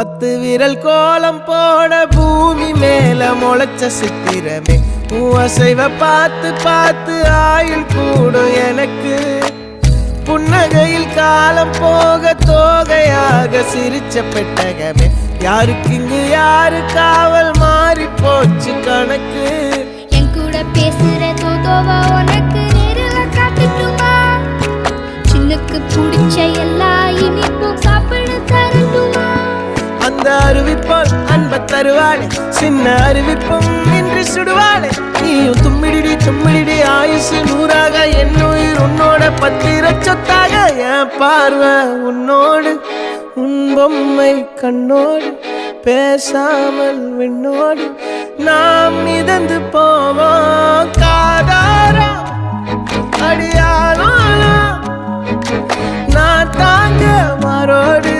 10 விரல் கோலம் போட பூமி மேல முளைச்ச சித்திரமே அசைவ பார்த்து பார்த்து ஆயுள் கூடும் எனக்கு புன்னகையில் காலம் போக தோகையாக சிரிச்ச பெட்டகமே யாருக்கு இங்கு யாரு காவல் மாறி போச்சு கணக்கு என் கூட பேசுற தோதோவா உனக்கு நேரில் காட்டுட்டுமா சின்னுக்கு பிடிச்ச எல்லா இனிப்பும் சாப்பிட தரட்டுமா அந்த அறிவிப்பால் அன்ப தருவாளே சின்ன அறிவிப்பும் இன்று சுடுவாளே நீயும் தும்மிடி தும்மிடி ஆயுசு 100ஆக என் உயிர் உன்னோட 10 சொத்தாக என் பார்வை உன்னோடு உன் பொம்மை கண்ணோடு பேசாமல் விண்ணோடு நாம் மிதந்து போவோம் காதாரா அடியாளோ நான் தாங்க மாறோடு